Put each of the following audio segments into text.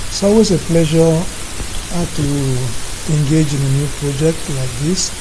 It's always a pleasure to engage in a new project like this.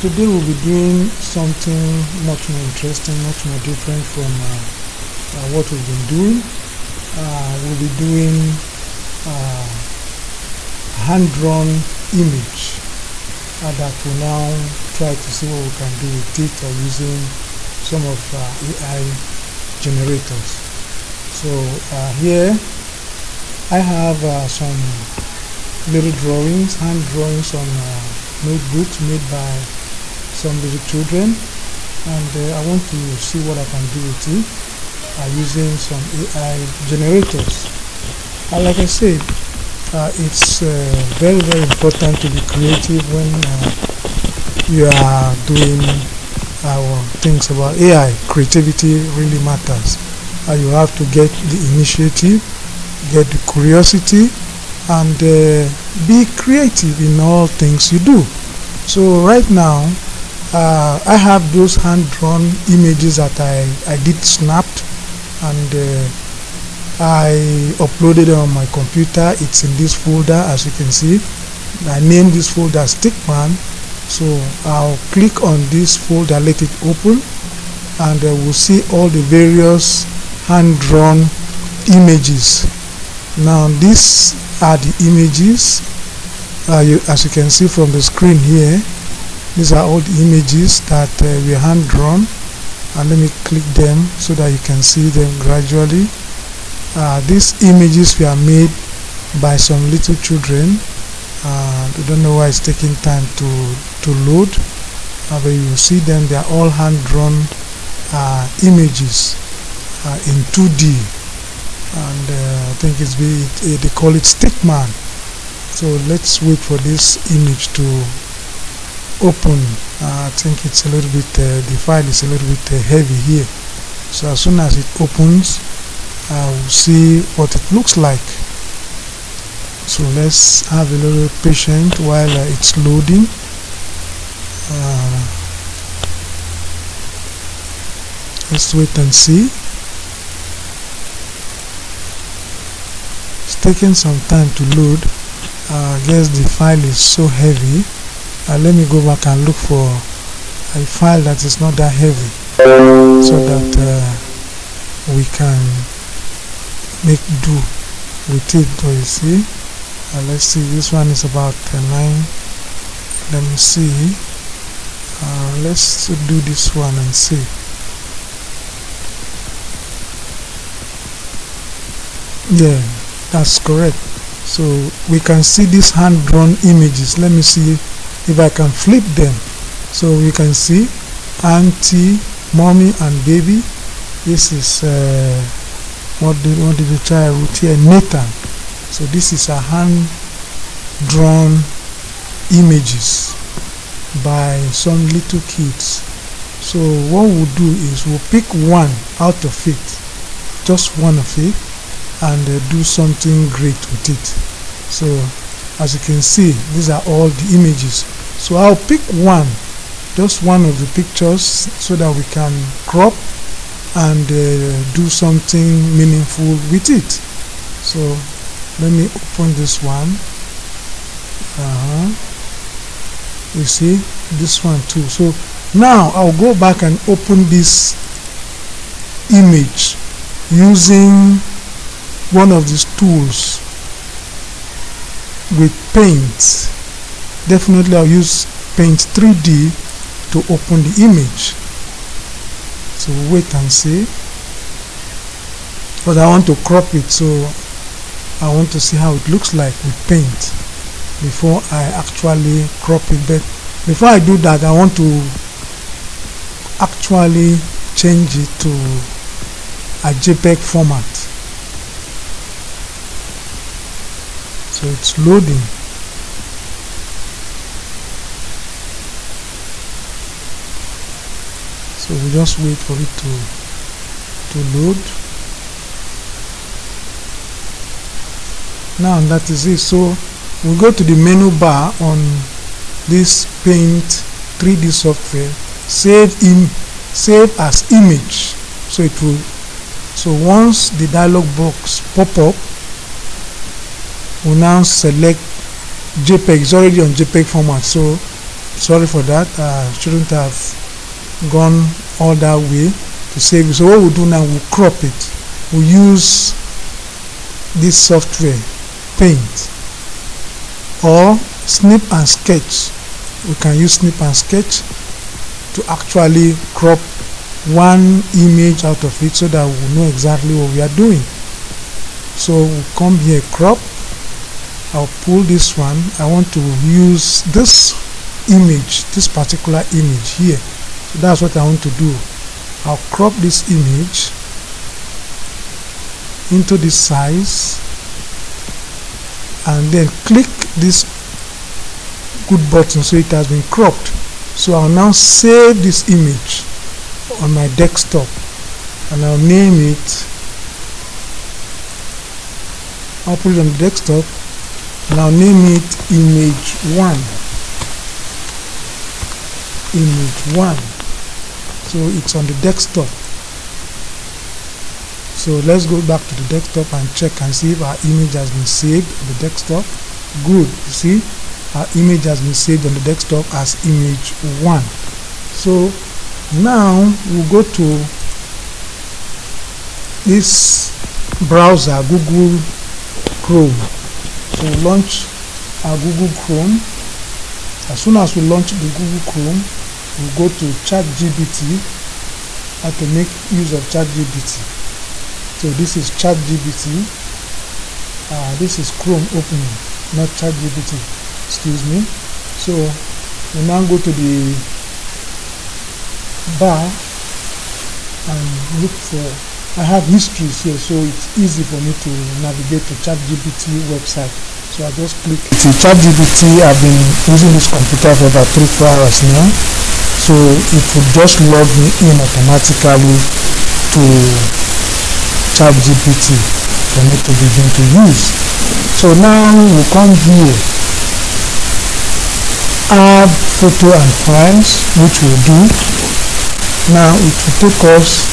Today we'll be doing something much more interesting, much more different from what we've been doing. We'll be doing hand-drawn image that will now try to see what we can do with it using some of AI generators. So here I have some little drawings, hand drawings on notebooks made by some little children, and I want to see what I can do with it using some AI generators. Like I said, it's very important to be creative when you are doing things about AI. Creativity really matters. You have to get the initiative, get the curiosity, and be creative in all things you do. So right now I have those hand-drawn images that I did snapped, and I uploaded it on my computer. It's in this folder, as you can see. I named this folder Stickman. So I'll click on this folder, let it open, and we'll see all the various hand-drawn images. Now these are the images. As you can see from the screen here, these are all the images that were hand-drawn, and let me click them so that you can see them gradually. These images were made by some little children. I don't know why it's taking time to load, but you will see them. They are all hand-drawn images in 2D, and I think they call it Stickman. So let's wait for this image to open. I think it's a little bit, the file is a little bit heavy here. So as soon as it opens, we'll see what it looks like. So let's have a little patience while it's loading. Let's wait and see. It's taking some time to load. I guess the file is so heavy. Let me go back and look for a file that is not that heavy, so that we can make do with it. Do you see? Let's see, this one is about 9. Let me see. Let's do this one and see. Yeah, that's correct. So we can see these hand-drawn images. Let me see if I can flip them. So we can see auntie, mommy, and baby. This is what did the child wrote here? Nathan. So this is a hand-drawn images by some little kids. So what we'll do is we'll pick one out of it, just one of it, and do something great with it. So as you can see, these are all the images. So I'll pick one, just one of the pictures, so that we can crop and do something meaningful with it. So let me open this one. You see this one too. So now I'll go back and open this image using one of these tools with paint. Definitely I'll use paint 3D to open the image. So wait and see, but I want to crop it, so I want to see how it looks like with paint before I actually crop it. But before I do that, I want to actually change it to a JPEG format. So it's loading. So we just wait for it to load. Now that is it. So we go to the menu bar on this Paint 3D software, save as image. So it will. So once the dialog box pop up, we'll now select JPEG. It's already on JPEG format, so sorry for that. Shouldn't have gone all that way to save it. So what we'll do now, we'll crop it. We'll use this software, Paint, or Snip and Sketch. We can use Snip and Sketch to actually crop one image out of it so that we'll know exactly what we are doing. So we'll come here, crop. I'll pull this one. I want to use this image, this particular image here. So that's what I want to do. I'll crop this image into this size and then click this good button so it has been cropped. So I'll now save this image on my desktop and I'll name it. I'll put it on the desktop and I'll name it image1. Image1. So it's on the desktop. So let's go back to the desktop and check and see if our image has been saved on the desktop. Good. You see, our image has been saved on the desktop as image1. So now we'll go to this browser, Google Chrome. So we'll launch our Google Chrome. As soon as we launch the Google Chrome, we'll go to ChatGPT, how to make use of ChatGPT. So this is ChatGPT. This is Chrome opening, not ChatGPT. Excuse me. So we now go to the bar and look for. I have histories here, so it's easy for me to navigate to ChatGPT website. So I just click. See, ChatGPT, I've been using this computer for about 3-4 hours now. So it will just log me in automatically to ChatGPT for me to begin to use. So now we come here, add photo and files, which we'll do. Now it will take us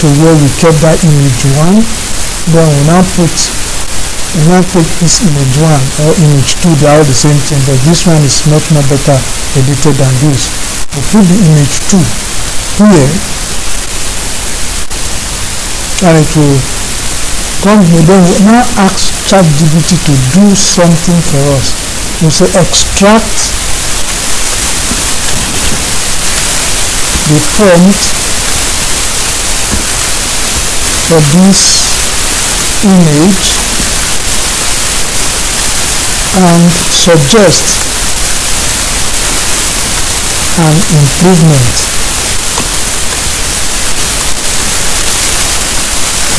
to where we kept that image1. Then we now put this image1 or image2. They are all the same thing, but this one is much more better edited than this. We put the image2 here, and it will come here. Then we now ask ChatGPT to do something for us. We say extract the font for this image and suggest an improvement.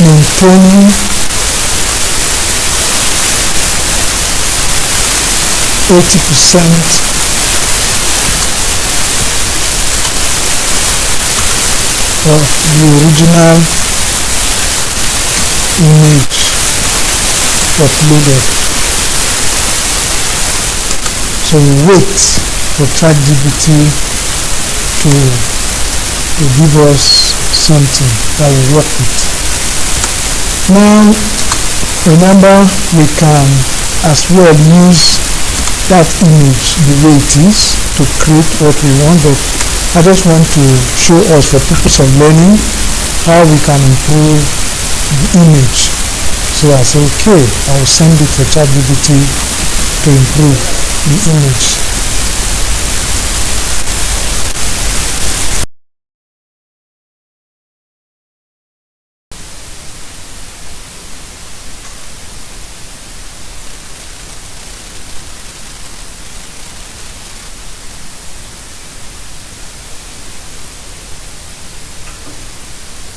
Maintaining 80% of the original image uploaded. So we wait for ChatGPT to give us something that we work with. Now remember, we can as well use that image the way it is to create what we want, but I just want to show us, for purpose of learning, how we can improve the image. So I say, okay, I will send it to ChatGPT to improve the image.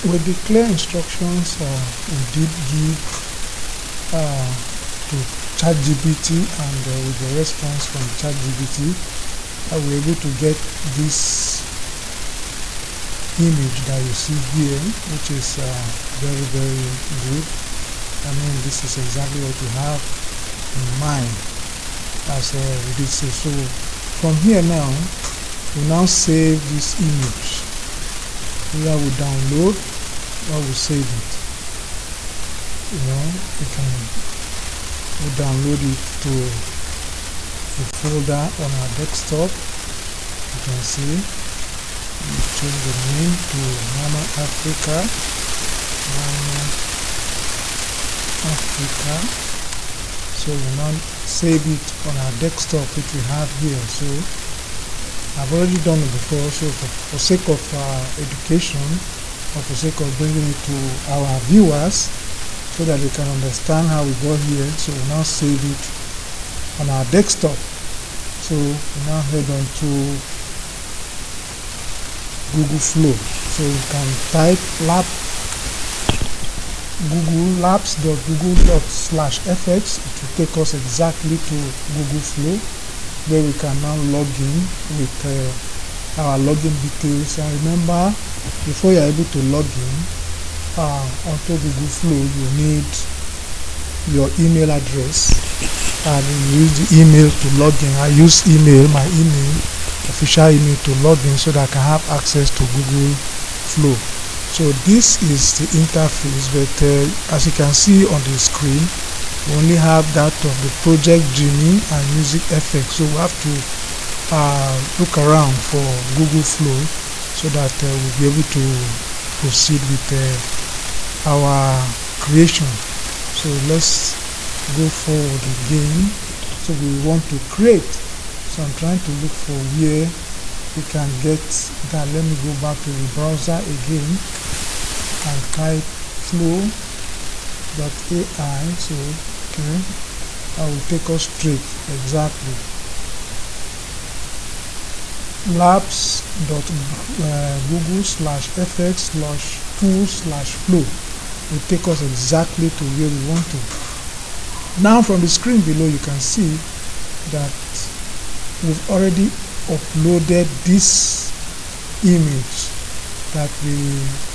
With the clear instructions we did give to ChatGPT and with the response from ChatGPT, we were able to get this image that you see here, which is very, very good. I mean, this is exactly what you have in mind, as we did say. So from here now, we now save this image. Here we download, or we save it. You know, you can we download it to a folder on our desktop. You can see we change the name to Mama Africa. So we now save it on our desktop, which we have here. So I've already done it before, so for sake of education, or for sake of bringing it to our viewers so that they can understand how we got here, so we now save it on our desktop. So we now head on to Google Flow. So you can type Google labs.google./fx. It will take us exactly to Google Flow, where we can now log in with our login details. And remember, before you are able to log in onto Google Flow, you need your email address, and you use the email to log in. I use my email, official email, to log in so that I can have access to Google Flow. So this is the interface, but as you can see on the screen, we only have that of the project Genie and music effects. So we have to look around for Google Flow so that we'll be able to proceed with our creation. So let's go forward again. So we want to create. So I'm trying to look for where we can get that. Let me go back to the browser again and type flow.ai. So okay, that will take us straight exactly. labs.google/fx/tool/flow will take us exactly to where we want to. Now from the screen below, you can see that we've already uploaded this image that we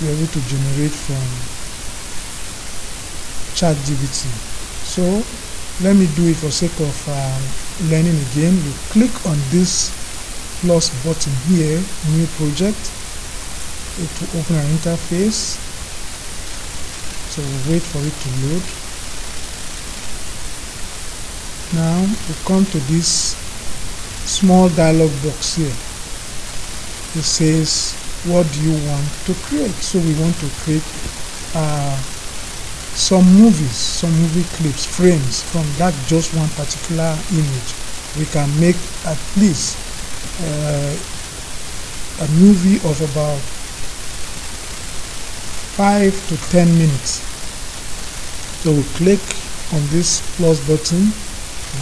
were able to generate from ChatGPT. So let me do it for sake of learning again. We click on this plus button here, new project. It will open an interface. So we'll wait for it to load. Now we come to this small dialog box here. It says, what do you want to create? So we want to create some movie clips, frames from that just one particular image. We can make at least a movie of about 5 to 10 minutes. So we click on this plus button,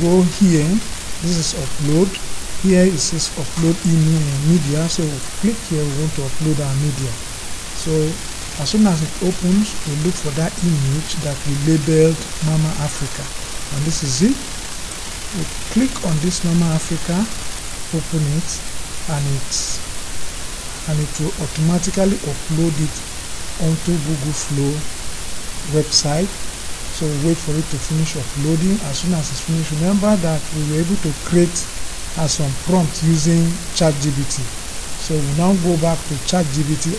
go here, this is upload. Here it says upload media, so we click here, we want to upload our media. So as soon as it opens, we look for that image that we labeled Mama Africa, and this is it. We click on this Mama Africa, open it, and it will automatically upload it onto Google Flow website. So we wait for it to finish uploading. As soon as it's finished, remember that we were able to create some prompts using ChatGPT. So we now go back to ChatGPT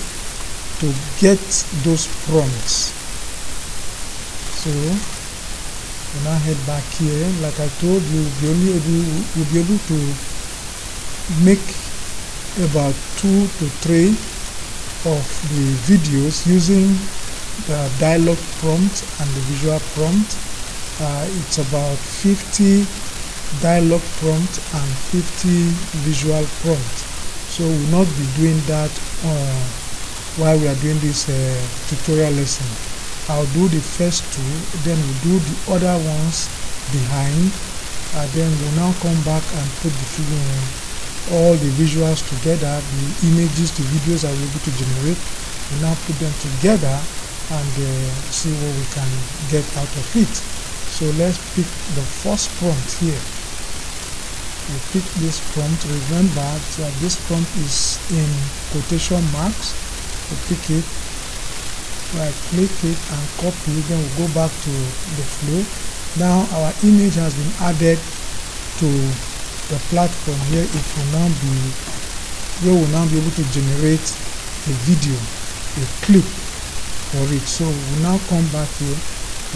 to get those prompts. So we now head back here. Like I told you, we'll be able to make about 2 to 3 of the videos using the dialogue prompt and the visual prompt. It's about 50 dialogue prompt and 50 visual prompt. So we'll not be doing that while we are doing this tutorial lesson. I'll do the first 2, then we'll do the other ones behind, then we'll now come back and put all the visuals together, the images, the videos I will be able to generate. We'll now put them together and see what we can get out of it. So let's pick the first prompt here. We pick this prompt. Remember that this prompt is in quotation marks. We pick it, right click it and copy, then we'll go back to the flow. Now our image has been added to the platform here. It will now be, we will now be able to generate a video, a clip for it. So we'll now come back here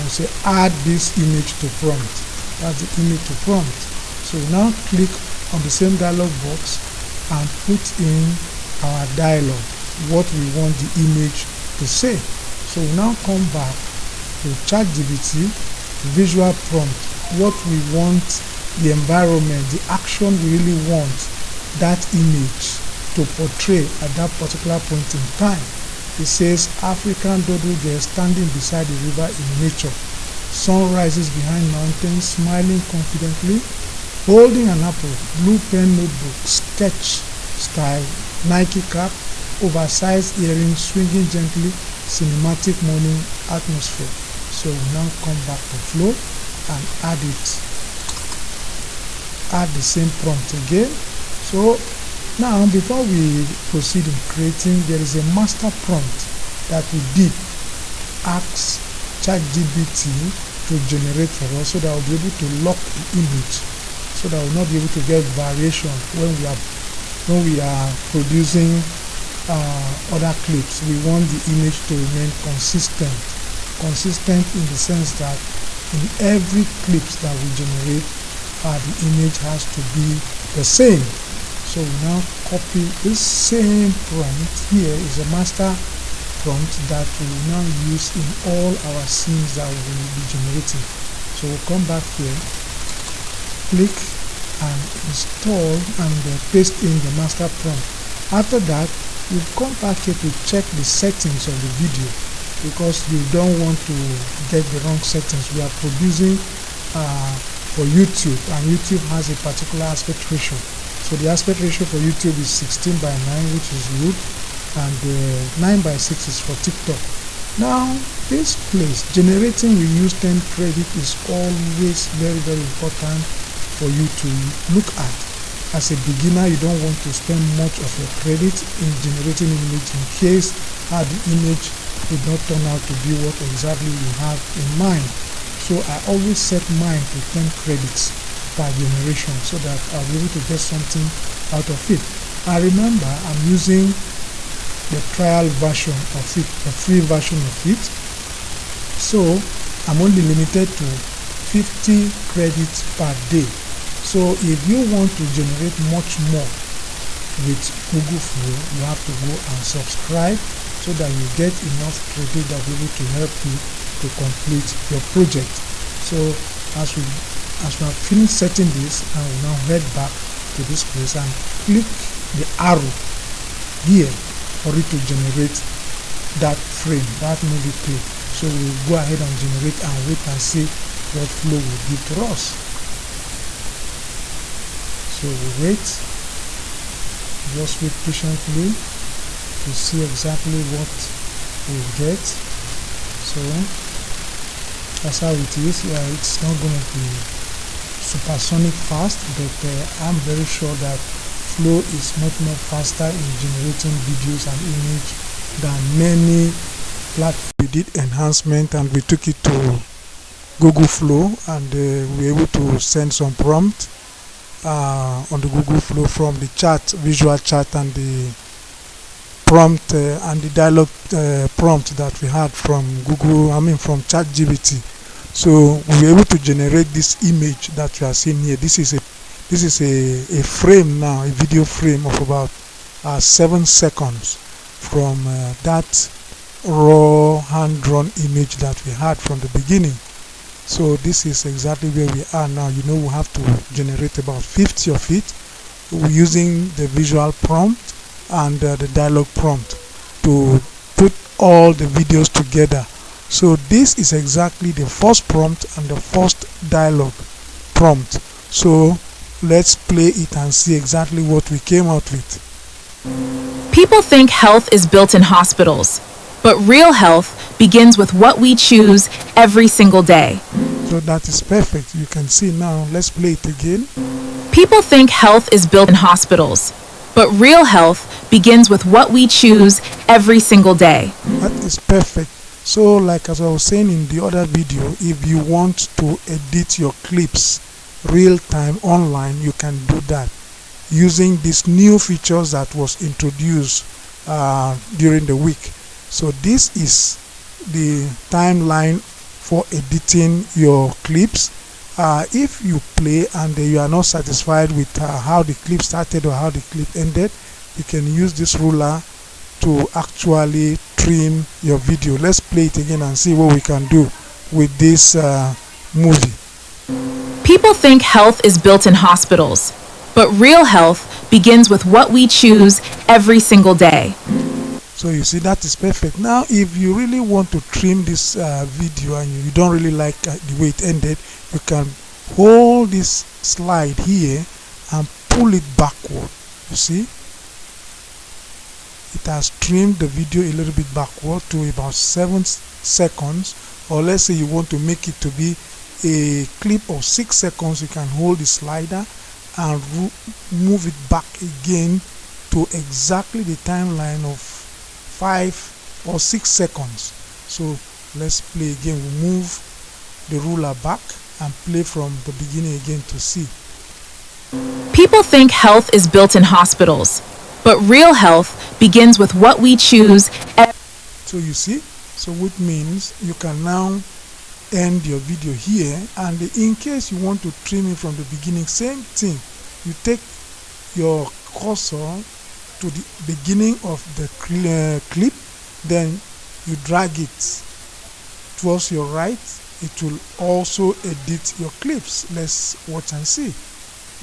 and say add this image to prompt. That's the image to prompt. So we now click on the same dialog box and put in our dialogue, what we want the image to say. So we now come back to ChatGPT, visual prompt, what we want the environment, the action we really want that image to portray at that particular point in time. It says African doodle girl standing beside the river in nature. Sun rises behind mountains, smiling confidently, holding an apple, blue pen notebook, sketch style, Nike cap, oversized earrings, swinging gently, cinematic morning atmosphere. So we now come back to flow and add the same prompt again. So now before we proceed in creating, there is a master prompt that we did ask ChatGPT to generate for us, so that I'll be able to lock the image, so that we'll not be able to get variation when we are producing other clips. We want the image to remain consistent in the sense that in every clips that we generate, the image has to be the same. So we now copy this same prompt. Here is a master prompt that we will now use in all our scenes that we will be generating. So we'll come back here, click and install and paste in the master prompt. After that, we'll come back here to check the settings of the video, because you don't want to get the wrong settings. We are producing for YouTube, and YouTube has a particular aspect ratio. So the aspect ratio for YouTube is 16:9, which is good, and 9:6 is for TikTok. Now, this place, generating we use 10 credit, is always very, very important for you to look at. As a beginner, you don't want to spend much of your credit in generating an image in case the image would not turn out to be what exactly you have in mind. So I always set mine to 10 credits per generation, so that I'll be able to get something out of it. I remember I'm using the trial version of it, the free version of it. So I'm only limited to 50 credits per day. So if you want to generate much more with Google Flow, you have to go and subscribe, so that you get enough credit that will be able to help you to complete your project. So as we have finished setting this, I will now head back to this place and click the arrow here for it to generate that frame, that movie clip. So we'll go ahead and generate and wait and see what Flow will give to us. So we wait, just wait patiently to see exactly what we'll get. So that's how it is. It's not going to be supersonic fast, but I'm very sure that Flow is much more faster in generating videos and image than many platforms. We did enhancement and we took it to Google Flow, and we were able to send some prompt on the Google Flow from the chat, visual chat, and the prompt and the dialogue prompt that we had from from ChatGPT. So we were able to generate this image that you are seeing here. This is a frame now, a video frame of about 7 seconds from that raw hand-drawn image that we had from the beginning. So this is exactly where we are now. You know, we have to generate about 50 of it using the visual prompt and the dialogue prompt to put all the videos together. So this is exactly the first prompt and the first dialogue prompt. So let's play it and see exactly what we came out with. People think health is built in hospitals, but real health begins with what we choose every single day. So that is perfect. You can see now. Let's play it again. People think health is built in hospitals, but real health begins with what we choose every single day. That is perfect. So like as I was saying in the other video, if you want to edit your clips real time online, you can do that using these new features that was introduced during the week. So this is the timeline for editing your clips If you play and you are not satisfied with how the clip started or how the clip ended, you can use this ruler to actually trim your video. Let's play it again and see what we can do with this movie. People think health is built in hospitals, but real health begins with what we choose every single day. So you see, that is perfect. Now if you really want to trim this video and you don't really like the way it ended, you can hold this slide here and pull it backward. You see, it has trimmed the video a little bit backward to about 7 seconds, or let's say you want to make it to be a clip of 6 seconds, you can hold the slider and move it back again to exactly the timeline of 5 or 6 seconds. So let's play again. We move the ruler back and play from the beginning again to see. People think health is built in hospitals, but real health begins with what we choose. So you see, so which means you can now end your video here, and in case you want to trim it from the beginning, same thing. You take your cursor to the beginning of the clip, then you drag it towards your right. It will also edit your clips. Let's watch and see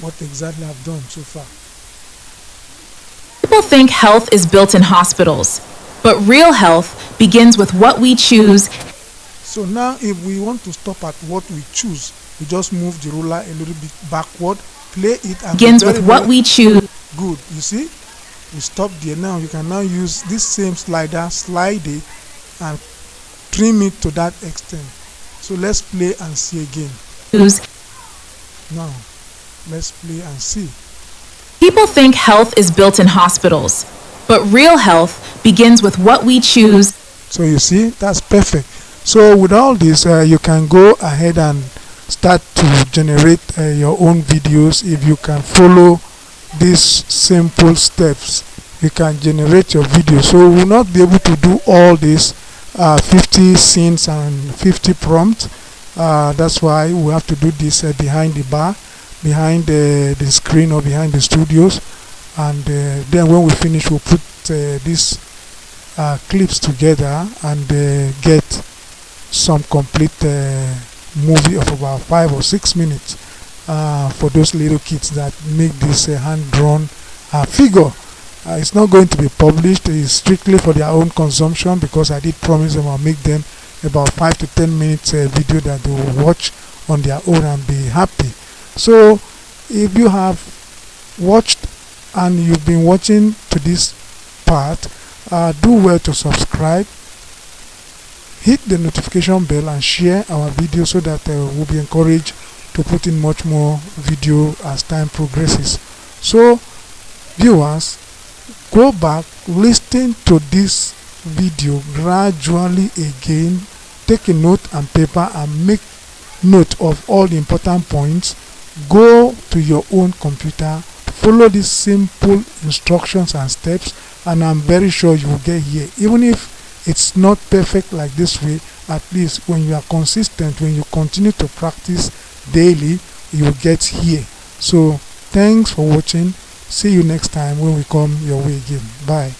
what exactly I've done so far. People think health is built in hospitals, but real health begins with what we choose. So now if we want to stop at what we choose, we just move the ruler a little bit backward, play it, and begins with what we choose. Good. You see, we stopped there. Now you can now use this same slider, slide it and trim it to that extent. So let's play and see again. Now let's play and see. People think health is built in hospitals, but real health begins with what we choose. So you see, that's perfect. So with all this, you can go ahead and start to generate your own videos. If you can follow these simple steps, you can generate your video. So we will not be able to do all this 50 scenes and 50 prompts. That's why we have to do this behind the bar, behind the screen, or behind the studios. And then when we finish, we'll put these clips together and get some complete movie of about 5 or 6 minutes for those little kids that make this hand-drawn figure. It's not going to be published. It's strictly for their own consumption, because I did promise them I'll make them about 5 to 10 minutes video that they will watch on their own and be happy. So if you have watched and you've been watching to this part, do well to subscribe, hit the notification bell, and share our video so that we'll be encouraged to put in much more video as time progresses. So viewers, go back, listen to this video gradually again, take a note and paper and make note of all the important points. Go to your own computer, follow these simple instructions and steps, and I'm very sure you will get here. Even if it's not perfect like this way, at least when you are consistent, when you continue to practice daily, you will get here. So thanks for watching. See you next time when we come your way again. Bye.